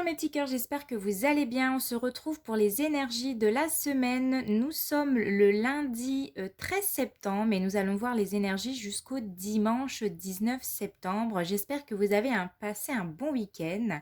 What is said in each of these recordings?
Bonjour mes petits cœurs, j'espère que vous allez bien. On se retrouve pour les énergies de la semaine. Nous sommes le lundi 13 septembre et nous allons voir les énergies jusqu'au dimanche 19 septembre. J'espère que vous avez passé un bon week-end.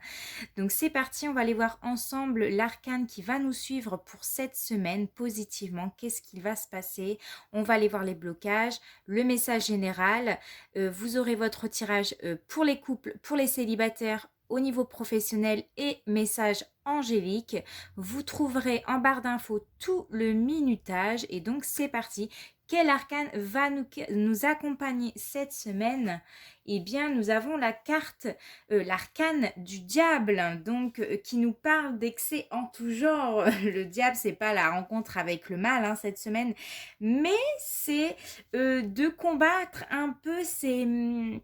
Donc c'est parti, on va aller voir ensemble l'arcane qui va nous suivre pour cette semaine positivement. Qu'est-ce qu'il va se passer? On va aller voir les blocages, le message général. Vous aurez votre tirage pour les couples, pour les célibataires au niveau professionnel et message angélique. Vous trouverez en barre d'infos tout le minutage et donc c'est parti. Quel arcane va nous accompagner cette semaine? Eh bien, nous avons la carte, l'arcane du diable, donc qui nous parle d'excès en tout genre. Le diable, c'est pas la rencontre avec le mal hein, cette semaine, mais c'est de combattre un peu ces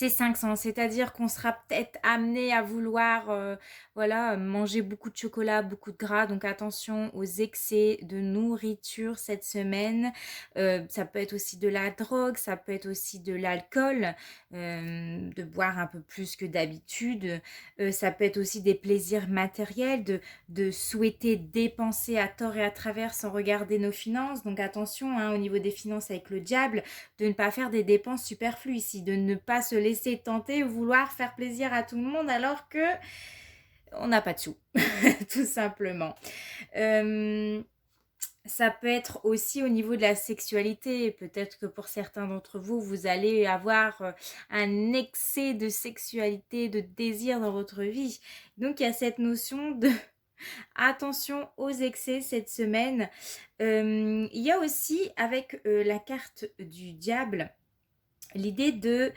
500, c'est-à-dire qu'on sera peut-être amené à vouloir manger beaucoup de chocolat, beaucoup de gras, donc attention aux excès de nourriture cette semaine. Ça peut être aussi de la drogue, ça peut être aussi de l'alcool, de boire un peu plus que d'habitude. Ça peut être aussi des plaisirs matériels, de souhaiter dépenser à tort et à travers sans regarder nos finances. Donc attention hein, au niveau des finances avec le diable, de ne pas faire des dépenses superflues ici, de ne pas se laisser tenter ou vouloir faire plaisir à tout le monde alors que on n'a pas de sous, tout simplement. Ça peut être aussi au niveau de la sexualité. Peut-être que pour certains d'entre vous, vous allez avoir un excès de sexualité, de désir dans votre vie. Donc, il y a cette notion de attention aux excès cette semaine. Il y a aussi avec la carte du diable, l'idée de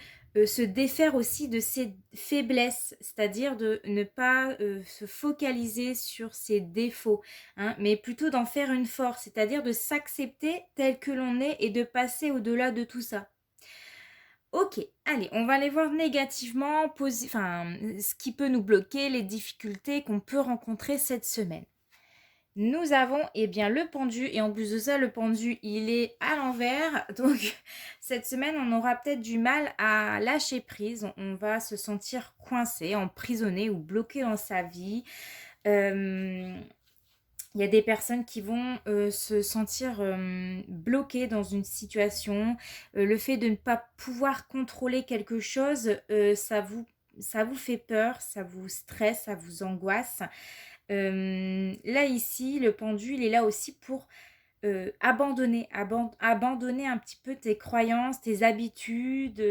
se défaire aussi de ses faiblesses, c'est-à-dire de ne pas se focaliser sur ses défauts, hein, mais plutôt d'en faire une force, c'est-à-dire de s'accepter tel que l'on est et de passer au-delà de tout ça. Ok, allez, on va aller voir négativement ce qui peut nous bloquer, les difficultés qu'on peut rencontrer cette semaine. Nous avons le pendu et en plus de ça le pendu il est à l'envers, donc cette semaine on aura peut-être du mal à lâcher prise, on va se sentir coincé, emprisonné ou bloqué dans sa vie. Il y a des personnes qui vont se sentir bloquées dans une situation. Le fait de ne pas pouvoir contrôler quelque chose, ça vous fait peur, ça vous stresse, ça vous angoisse. Là ici, le pendu, il est là aussi pour abandonner un petit peu tes croyances, tes habitudes,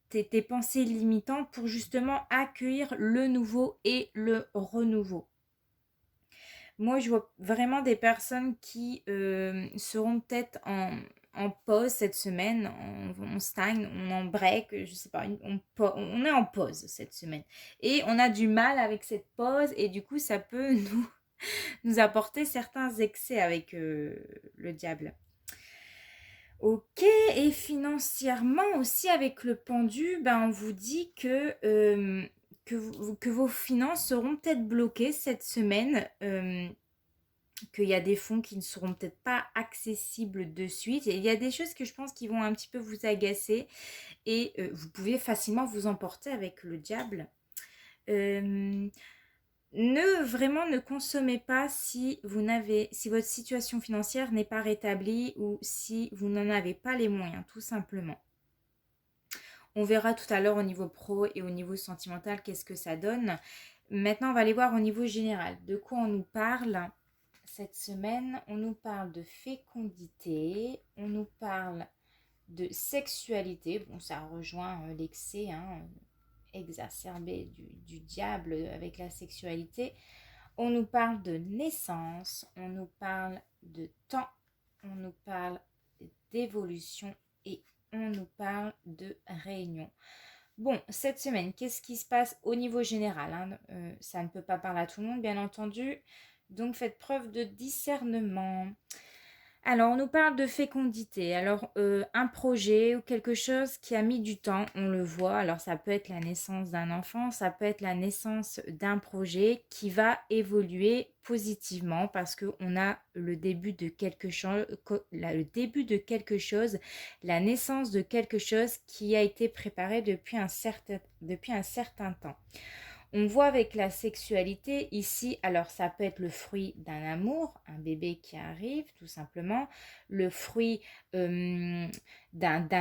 tes pensées limitantes pour justement accueillir le nouveau et le renouveau. Moi, je vois vraiment des personnes qui seront peut-être en pause cette semaine, on stagne, on en break, je sais pas, on est en pause cette semaine. Et on a du mal avec cette pause et du coup, ça peut nous apporter certains excès avec le diable. Ok, et financièrement aussi avec le pendu, on vous dit que vos finances seront peut-être bloquées cette semaine, qu'il y a des fonds qui ne seront peut-être pas accessibles de suite. Et il y a des choses que je pense qui vont un petit peu vous agacer et vous pouvez facilement vous emporter avec le diable. Ne consommez pas si votre situation financière n'est pas rétablie ou si vous n'en avez pas les moyens, tout simplement. On verra tout à l'heure au niveau pro et au niveau sentimental qu'est-ce que ça donne. Maintenant, on va aller voir au niveau général. De quoi on nous parle cette semaine? On nous parle de fécondité, on nous parle de sexualité. Bon, ça rejoint l'excès, hein, exacerbé du diable avec la sexualité. On nous parle de naissance, on nous parle de temps, on nous parle d'évolution et on nous parle de réunion. Bon, cette semaine, qu'est-ce qui se passe au niveau général hein? Ça ne peut pas parler à tout le monde, bien entendu. Donc, faites preuve de discernement. Alors, on nous parle de fécondité. Alors, un projet ou quelque chose qui a mis du temps, on le voit. Alors, ça peut être la naissance d'un enfant, ça peut être la naissance d'un projet qui va évoluer positivement parce qu'on a le début de quelque chose, la naissance de quelque chose qui a été préparé depuis un certain temps. On voit avec la sexualité ici, alors ça peut être le fruit d'un amour, un bébé qui arrive tout simplement, le fruit d'un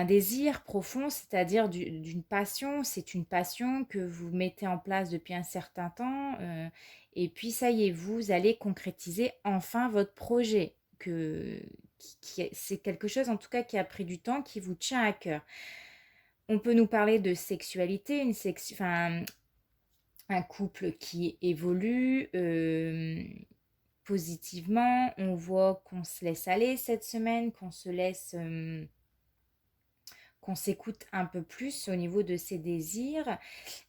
désir profond, c'est-à-dire d'une passion. C'est une passion que vous mettez en place depuis un certain temps et puis ça y est, vous allez concrétiser enfin votre projet. C'est quelque chose en tout cas qui a pris du temps, qui vous tient à cœur. On peut nous parler de sexualité, enfin, un couple qui évolue positivement. On voit qu'on se laisse aller cette semaine, qu'on s'écoute un peu plus au niveau de ses désirs.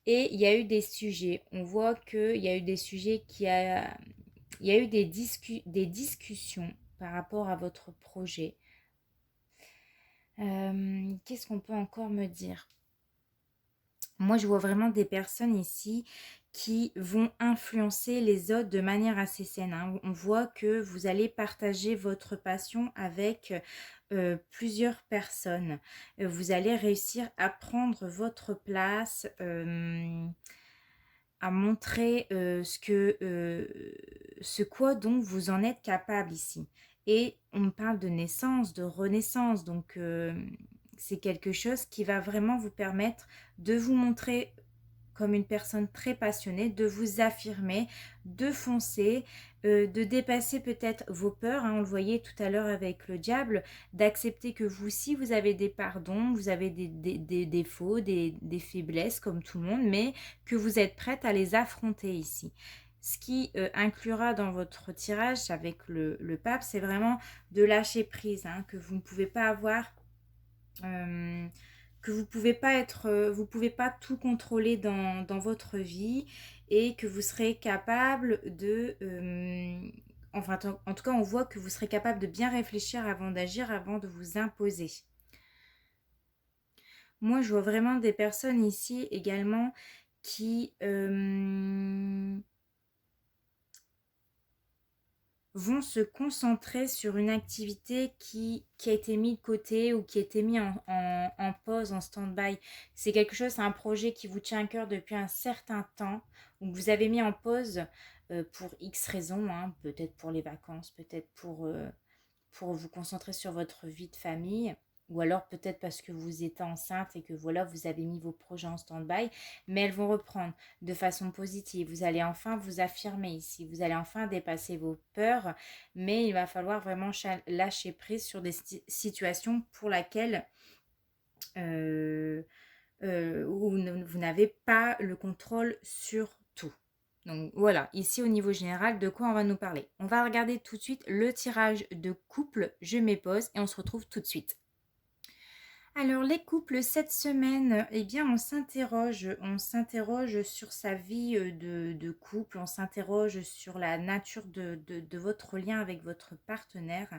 Et il y a eu des sujets. On voit qu'il y a eu des sujets il y a eu des discussions par rapport à votre projet. Qu'est-ce qu'on peut encore me dire? Moi, je vois vraiment des personnes ici qui vont influencer les autres de manière assez saine, hein. On voit que vous allez partager votre passion avec plusieurs personnes. Vous allez réussir à prendre votre place, à montrer ce quoi donc vous en êtes capable ici. Et on me parle de naissance, de renaissance, donc c'est quelque chose qui va vraiment vous permettre de vous montrer comme une personne très passionnée, de vous affirmer, de foncer, de dépasser peut-être vos peurs, hein, on le voyait tout à l'heure avec le diable, d'accepter que vous aussi, vous avez des pardons, vous avez des défauts, des faiblesses comme tout le monde, mais que vous êtes prête à les affronter ici. Ce qui inclura dans votre tirage avec le pape, c'est vraiment de lâcher prise, hein, que vous ne pouvez pas avoir... que vous pouvez pas tout contrôler dans votre vie et que vous serez capable de enfin en tout cas on voit que vous serez capable de bien réfléchir avant d'agir, avant de vous imposer. Moi je vois vraiment des personnes ici également qui vont se concentrer sur une activité qui a été mise de côté ou qui a été mise en pause, en stand-by. C'est quelque chose, c'est un projet qui vous tient à cœur depuis un certain temps, ou que vous avez mis en pause pour X raisons, hein, peut-être pour les vacances, peut-être pour vous concentrer sur votre vie de famille, ou alors peut-être parce que vous étiez enceinte et que voilà, vous avez mis vos projets en stand-by, mais elles vont reprendre de façon positive. Vous allez enfin vous affirmer ici, vous allez enfin dépasser vos peurs, mais il va falloir vraiment lâcher prise sur des situations pour lesquelles où vous n'avez pas le contrôle sur tout. Donc voilà, ici au niveau général, de quoi on va nous parler? On va regarder tout de suite le tirage de couple. Je m'épose et on se retrouve tout de suite. Alors les couples, cette semaine, eh bien on s'interroge sur sa vie de couple, on s'interroge sur la nature de votre lien avec votre partenaire.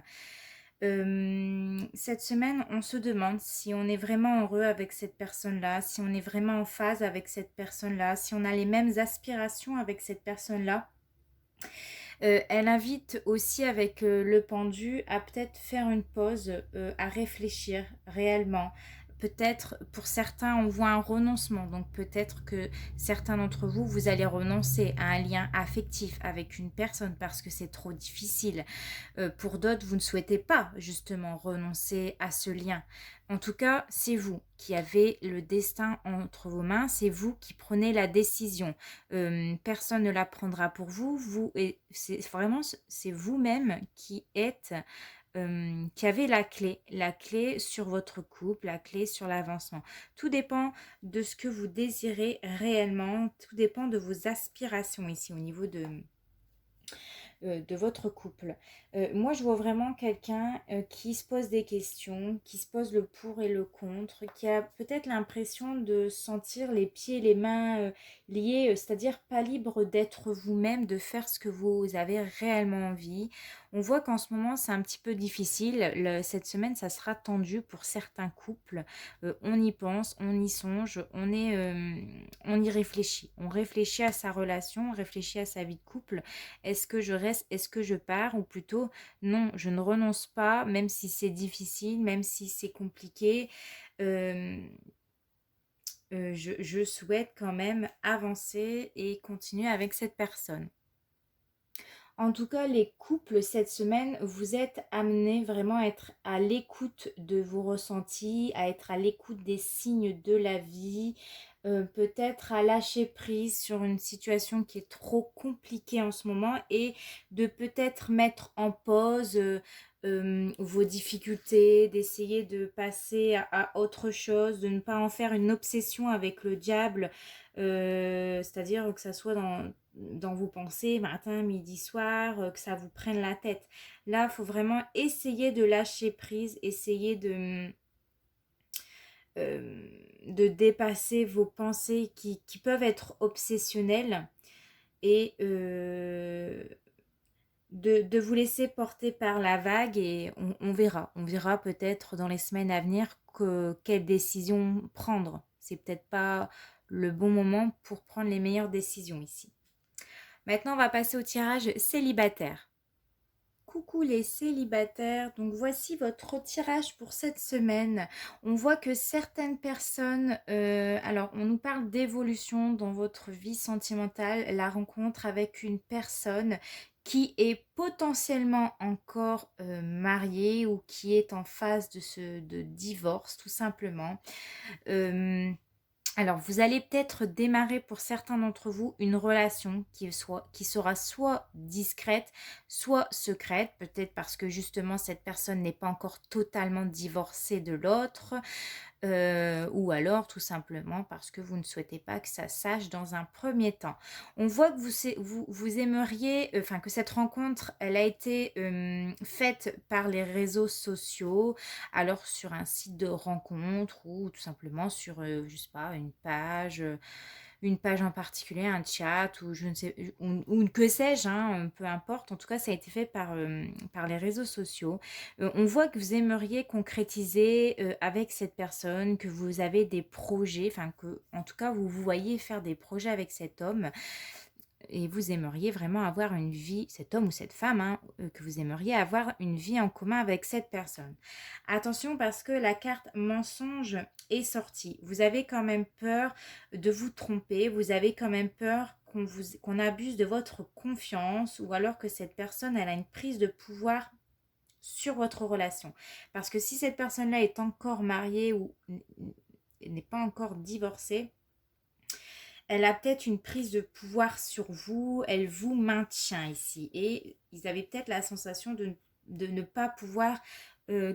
Cette semaine, on se demande si on est vraiment heureux avec cette personne-là, si on est vraiment en phase avec cette personne-là, si on a les mêmes aspirations avec cette personne-là. Elle invite aussi avec le pendu à peut-être faire une pause, à réfléchir réellement. Peut-être pour certains on voit un renoncement, donc peut-être que certains d'entre vous, vous allez renoncer à un lien affectif avec une personne parce que c'est trop difficile. Pour d'autres, vous ne souhaitez pas justement renoncer à ce lien. En tout cas, c'est vous qui avez le destin entre vos mains, c'est vous qui prenez la décision. Personne ne la prendra pour vous, et c'est vraiment c'est vous-même qui êtes qui avez la clé sur votre couple, la clé sur l'avancement. Tout dépend de ce que vous désirez réellement, tout dépend de vos aspirations ici au niveau de votre couple. Moi, je vois vraiment quelqu'un qui se pose des questions, qui se pose le pour et le contre, qui a peut-être l'impression de sentir les pieds et les mains liés, c'est-à-dire pas libre d'être vous-même, de faire ce que vous avez réellement envie. On voit qu'en ce moment, c'est un petit peu difficile. Cette semaine, ça sera tendu pour certains couples. On y pense, on y songe, on y réfléchit. On réfléchit à sa relation, on réfléchit à sa vie de couple. Est-ce que je reste, est-ce que je pars? Ou plutôt, non, je ne renonce pas, même si c'est difficile, même si c'est compliqué. Euh, je souhaite quand même avancer et continuer avec cette personne. En tout cas, les couples, cette semaine, vous êtes amenés vraiment à être à l'écoute de vos ressentis, à être à l'écoute des signes de la vie, peut-être à lâcher prise sur une situation qui est trop compliquée en ce moment et de peut-être mettre en pause vos difficultés, d'essayer de passer à autre chose, de ne pas en faire une obsession avec le diable, c'est-à-dire que ça soit dans vos pensées, matin, midi, soir, que ça vous prenne la tête. Là, il faut vraiment essayer de lâcher prise, essayer euh, de dépasser vos pensées qui peuvent être obsessionnelles et de vous laisser porter par la vague et on verra. On verra peut-être dans les semaines à venir quelle décision prendre. C'est peut-être pas le bon moment pour prendre les meilleures décisions ici. Maintenant, on va passer au tirage célibataire. Coucou les célibataires, donc voici votre tirage pour cette semaine. On voit que certaines personnes, alors on nous parle d'évolution dans votre vie sentimentale, la rencontre avec une personne qui est potentiellement encore mariée ou qui est en phase de divorce tout simplement. Euh, alors, vous allez peut-être démarrer pour certains d'entre vous une relation qui sera soit discrète, soit secrète, peut-être parce que justement cette personne n'est pas encore totalement divorcée de l'autre, ou alors tout simplement parce que vous ne souhaitez pas que ça sache dans un premier temps. On voit que vous aimeriez, enfin que cette rencontre, elle a été faite par les réseaux sociaux, alors sur un site de rencontre ou tout simplement sur, je sais pas, une page en particulier, un chat ou je ne sais, ou que sais-je, hein, peu importe. En tout cas, ça a été fait par les réseaux sociaux. On voit que vous aimeriez concrétiser avec cette personne, que vous avez des projets, enfin que, en tout cas, vous vous voyez faire des projets avec cet homme et vous aimeriez vraiment avoir une vie, cet homme ou cette femme, que vous aimeriez avoir une vie en commun avec cette personne. Attention parce que la carte mensonge est sortie. Vous avez quand même peur de vous tromper, vous avez quand même peur qu'on abuse de votre confiance ou alors que cette personne, elle a une prise de pouvoir sur votre relation. Parce que si cette personne-là est encore mariée ou n'est pas encore divorcée, elle a peut-être une prise de pouvoir sur vous, elle vous maintient ici. Et ils avaient peut-être la sensation de ne pas pouvoir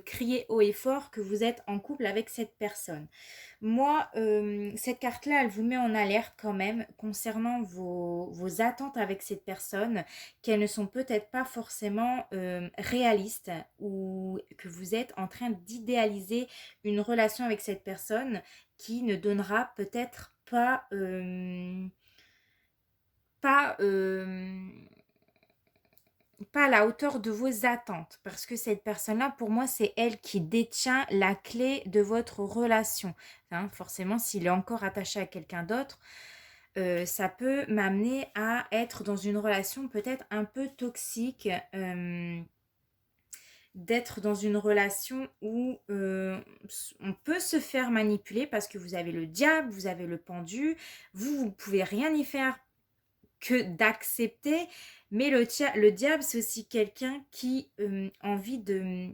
crier haut et fort que vous êtes en couple avec cette personne. Moi, cette carte-là, elle vous met en alerte quand même concernant vos attentes avec cette personne, qu'elles ne sont peut-être pas forcément réalistes ou que vous êtes en train d'idéaliser une relation avec cette personne qui ne donnera peut-être pas, pas à la hauteur de vos attentes. Parce que cette personne-là, pour moi, c'est elle qui détient la clé de votre relation. Hein, forcément, s'il est encore attaché à quelqu'un d'autre, ça peut m'amener à être dans une relation peut-être un peu toxique. D'être dans une relation où on peut se faire manipuler parce que vous avez le diable, vous avez le pendu, vous ne pouvez rien y faire que d'accepter, mais le diable, c'est aussi quelqu'un qui a envie de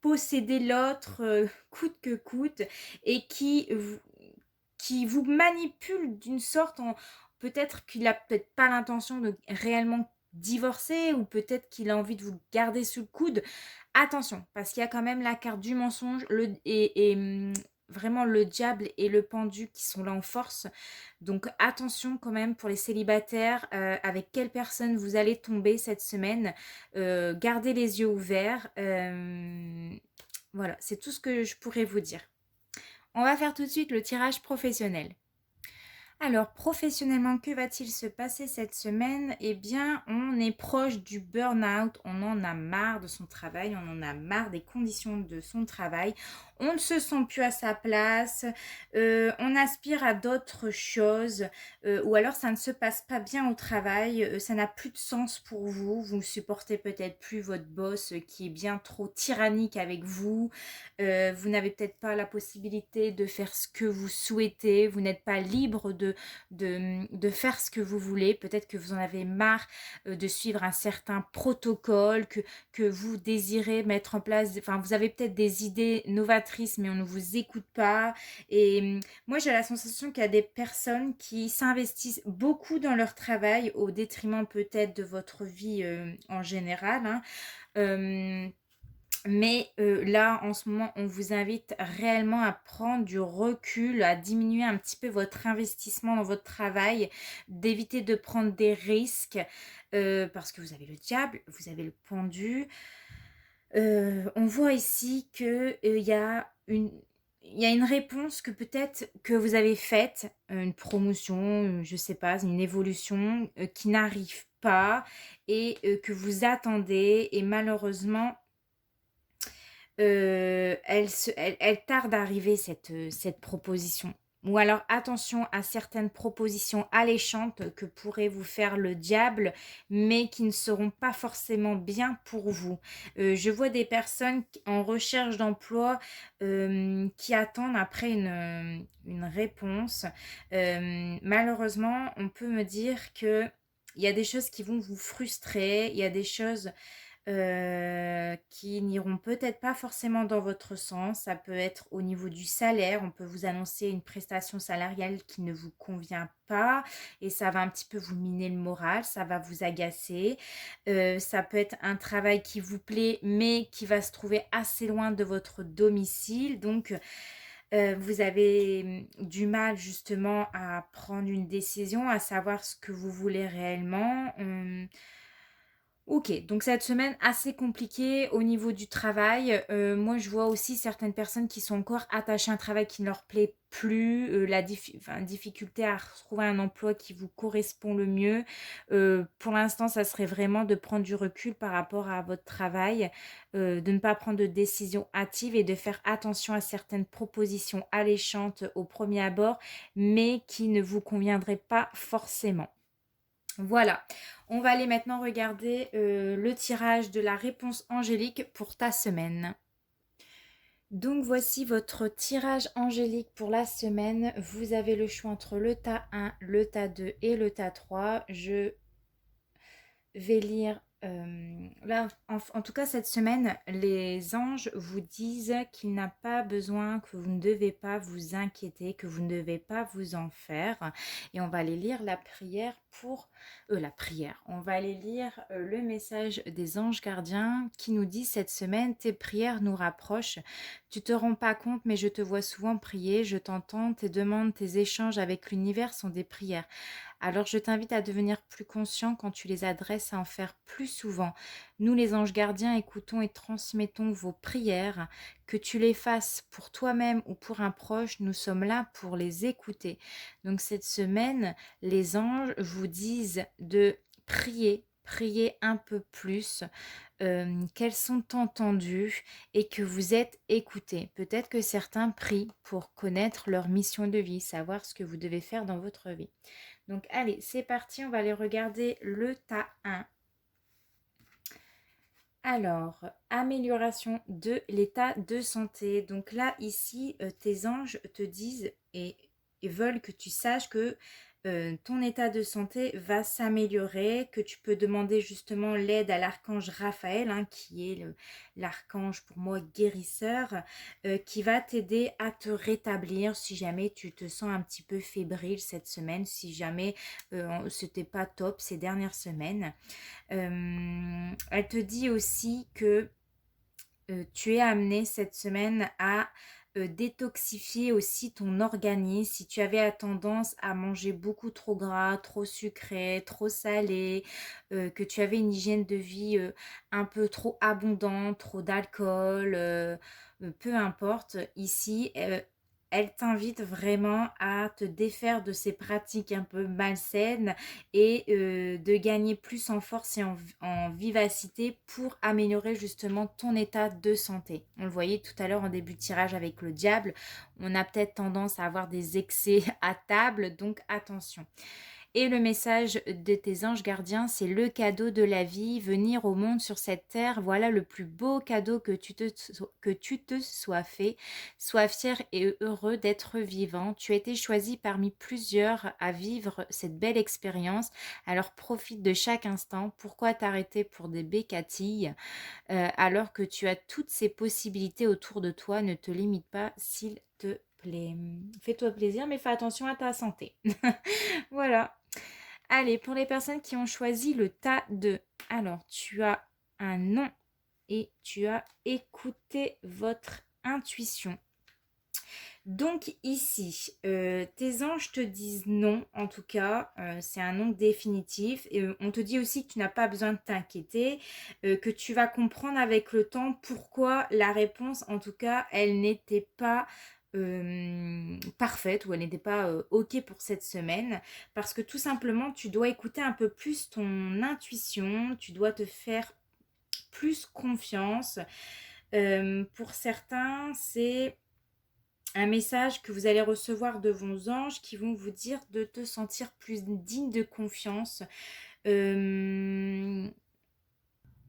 posséder l'autre coûte que coûte et qui vous manipule d'une sorte en peut-être qu'il a peut-être pas l'intention de réellement divorcer ou peut-être qu'il a envie de vous garder sous le coude. Attention, parce qu'il y a quand même la carte du mensonge vraiment le diable et le pendu qui sont là en force. Donc attention quand même pour les célibataires, avec quelle personne vous allez tomber cette semaine. Gardez les yeux ouverts. Voilà, c'est tout ce que je pourrais vous dire. On va faire tout de suite le tirage professionnel. Alors, professionnellement, que va-t-il se passer cette semaine? Eh bien, on est proche du burn-out, on en a marre de son travail, on en a marre des conditions de son travail, on ne se sent plus à sa place, on aspire à d'autres choses, ou alors ça ne se passe pas bien au travail, ça n'a plus de sens pour vous, vous ne supportez peut-être plus votre boss qui est bien trop tyrannique avec vous, vous n'avez peut-être pas la possibilité de faire ce que vous souhaitez, vous n'êtes pas libre de faire ce que vous voulez. Peut-être que vous en avez marre de suivre un certain protocole, que vous désirez mettre en place. Enfin, vous avez peut-être des idées novatrices, mais on ne vous écoute pas. Et moi, j'ai la sensation qu'il y a des personnes qui s'investissent beaucoup dans leur travail au détriment peut-être de votre vie en général, hein. Euh, mais là, en ce moment, on vous invite réellement à prendre du recul, à diminuer un petit peu votre investissement dans votre travail, d'éviter de prendre des risques, parce que vous avez le diable, vous avez le pendu. On voit ici que, il y a une réponse que peut-être que vous avez faite, une promotion, je sais pas, une évolution, qui n'arrive pas et que vous attendez et malheureusement elle tarde à arriver cette proposition. Ou alors attention à certaines propositions alléchantes que pourrait vous faire le diable, mais qui ne seront pas forcément bien pour vous. Je vois des personnes en recherche d'emploi qui attendent après une réponse. Malheureusement, on peut me dire que il y a des choses qui vont vous frustrer, il y a des choses qui n'iront peut-être pas forcément dans votre sens. Ça peut être au niveau du salaire. On peut vous annoncer une prestation salariale qui ne vous convient pas et ça va un petit peu vous miner le moral, ça va vous agacer. Ça peut être un travail qui vous plaît mais qui va se trouver assez loin de votre domicile. Donc, vous avez du mal justement à prendre une décision, à savoir ce que vous voulez réellement. Ok, donc cette semaine assez compliquée au niveau du travail. Moi, je vois aussi certaines personnes qui sont encore attachées à un travail qui ne leur plaît plus, difficulté à retrouver un emploi qui vous correspond le mieux. Pour l'instant, ça serait vraiment de prendre du recul par rapport à votre travail, de ne pas prendre de décision hâtive et de faire attention à certaines propositions alléchantes au premier abord, mais qui ne vous conviendraient pas forcément. Voilà, on va aller maintenant regarder le tirage de la réponse angélique pour ta semaine. Donc voici votre tirage angélique pour la semaine. Vous avez le choix entre le tas 1, le tas 2 et le tas 3. Je vais lire. Là, en tout cas, cette semaine, les anges vous disent qu'il n'a pas besoin, que vous ne devez pas vous inquiéter, que vous ne devez pas vous en faire. Et on va aller lire la prière pour la prière. On va aller lire le message des anges gardiens qui nous dit cette semaine, tes prières nous rapprochent. Tu te rends pas compte, mais je te vois souvent prier, je t'entends, tes demandes, tes échanges avec l'univers sont des prières. Alors je t'invite à devenir plus conscient quand tu les adresses, à en faire plus souvent. Nous les anges gardiens écoutons et transmettons vos prières. Que tu les fasses pour toi-même ou pour un proche, nous sommes là pour les écouter. Donc cette semaine, les anges vous disent de prier, prier un peu plus, qu'elles sont entendues et que vous êtes écoutés. Peut-être que certains prient pour connaître leur mission de vie, savoir ce que vous devez faire dans votre vie. Donc allez, c'est parti, on va aller regarder le tas 1. Alors, amélioration de l'état de santé. Donc là, ici, tes anges te disent et veulent que tu saches que ton état de santé va s'améliorer, que tu peux demander justement l'aide à l'archange Raphaël, hein, qui est l'archange pour moi guérisseur, qui va t'aider à te rétablir si jamais tu te sens un petit peu fébrile cette semaine, si jamais c'était pas top ces dernières semaines. Elle te dit aussi que tu es amené cette semaine à détoxifier aussi ton organisme. Si tu avais tendance à manger beaucoup trop gras, trop sucré, trop salé, que tu avais une hygiène de vie un peu trop abondante, trop d'alcool, peu importe, ici, elle t'invite vraiment à te défaire de ces pratiques un peu malsaines et de gagner plus en force et en vivacité pour améliorer justement ton état de santé. On le voyait tout à l'heure en début de tirage avec le diable, on a peut-être tendance à avoir des excès à table, donc attention. Et le message de tes anges gardiens, c'est le cadeau de la vie, venir au monde sur cette terre. Voilà le plus beau cadeau que tu te sois fait. Sois fier et heureux d'être vivant. Tu as été choisi parmi plusieurs à vivre cette belle expérience. Alors profite de chaque instant. Pourquoi t'arrêter pour des bécatilles alors que tu as toutes ces possibilités autour de toi? Ne te limite pas, s'il te plaît. Fais-toi plaisir, mais fais attention à ta santé. Voilà. Allez, pour les personnes qui ont choisi le tas de... Alors, tu as un non et tu as écouté votre intuition. Donc ici, tes anges te disent non, en tout cas, c'est un non définitif. Et on te dit aussi que tu n'as pas besoin de t'inquiéter, que tu vas comprendre avec le temps pourquoi la réponse, en tout cas, elle n'était pas parfaite ou elle n'était pas ok pour cette semaine, parce que tout simplement, tu dois écouter un peu plus ton intuition, tu dois te faire plus confiance. Pour certains, c'est un message que vous allez recevoir de vos anges qui vont vous dire de te sentir plus digne de confiance.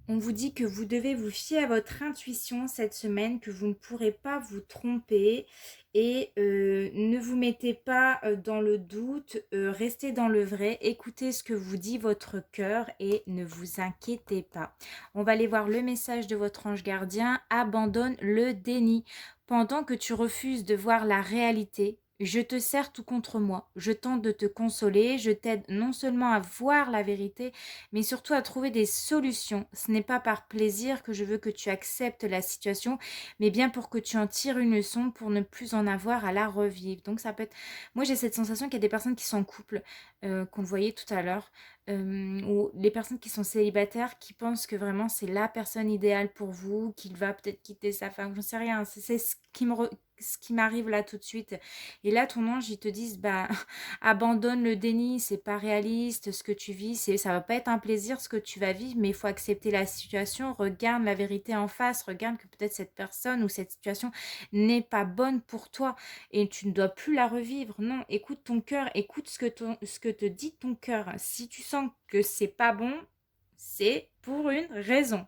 On vous dit que vous devez vous fier à votre intuition cette semaine, que vous ne pourrez pas vous tromper et ne vous mettez pas dans le doute, restez dans le vrai, écoutez ce que vous dit votre cœur et ne vous inquiétez pas. On va aller voir le message de votre ange gardien, abandonne le déni. Pendant que tu refuses de voir la réalité, je te serre tout contre moi, je tente de te consoler, je t'aide non seulement à voir la vérité, mais surtout à trouver des solutions. Ce n'est pas par plaisir que je veux que tu acceptes la situation, mais bien pour que tu en tires une leçon pour ne plus en avoir à la revivre. Donc ça peut être... Moi j'ai cette sensation qu'il y a des personnes qui sont en couple, qu'on voyait tout à l'heure, ou les personnes qui sont célibataires qui pensent que vraiment c'est la personne idéale pour vous, qu'il va peut-être quitter sa femme, j'en sais rien. C'est ce qui m'arrive là tout de suite. Et là ton ange ils te disent bah abandonne le déni, c'est pas réaliste ce que tu vis, ça va pas être un plaisir ce que tu vas vivre, mais il faut accepter la situation, regarde la vérité en face, regarde que peut-être cette personne ou cette situation n'est pas bonne pour toi et tu ne dois plus la revivre. Non, écoute ton cœur, écoute ce que te dit ton cœur. Si tu sens que c'est pas bon, c'est pour une raison.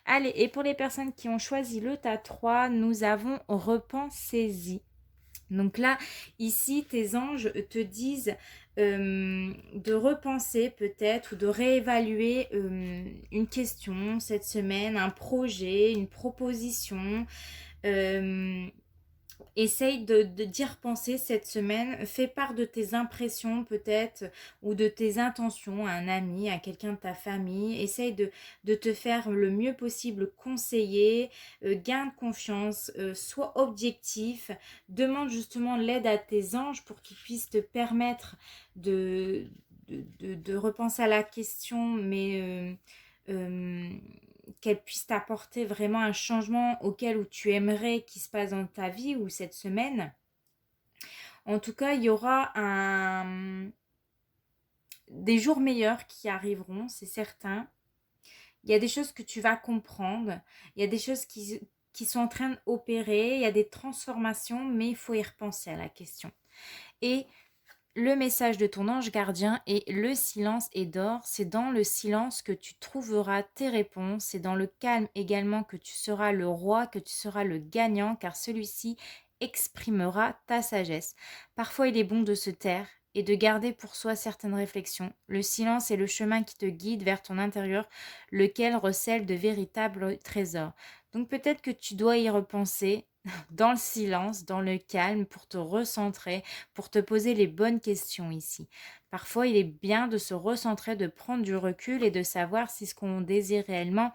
Allez, et pour les personnes qui ont choisi le tas 3, nous avons repensez-y. Donc là, ici, tes anges te disent de repenser peut-être ou de réévaluer une question cette semaine, un projet, une proposition. Essaye d'y repenser cette semaine. Fais part de tes impressions peut-être ou de tes intentions à un ami, à quelqu'un de ta famille. Essaye de te faire le mieux possible conseiller. Gagne confiance. Sois objectif. Demande justement l'aide à tes anges pour qu'ils puissent te permettre de repenser à la question, mais qu'elle puisse t'apporter vraiment un changement auquel où tu aimerais qu'il se passe dans ta vie ou cette semaine. En tout cas, il y aura des jours meilleurs qui arriveront, c'est certain. Il y a des choses que tu vas comprendre. Il y a des choses qui sont en train d'opérer. Il y a des transformations, mais il faut y repenser à la question. Et le message de ton ange gardien est le silence est d'or. C'est dans le silence que tu trouveras tes réponses. C'est dans le calme également que tu seras le roi, que tu seras le gagnant, car celui-ci exprimera ta sagesse. Parfois, il est bon de se taire et de garder pour soi certaines réflexions. Le silence est le chemin qui te guide vers ton intérieur, lequel recèle de véritables trésors. Donc peut-être que tu dois y repenser dans le silence, dans le calme, pour te recentrer, pour te poser les bonnes questions ici. Parfois, il est bien de se recentrer, de prendre du recul et de savoir si ce qu'on désire réellement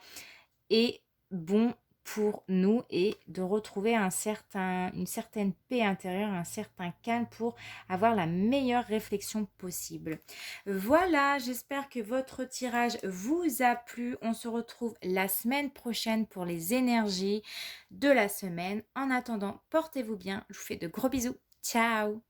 est bon pour nous et de retrouver une certaine paix intérieure, un certain calme pour avoir la meilleure réflexion possible. Voilà, j'espère que votre tirage vous a plu. On se retrouve la semaine prochaine pour les énergies de la semaine. En attendant, portez-vous bien. Je vous fais de gros bisous. Ciao!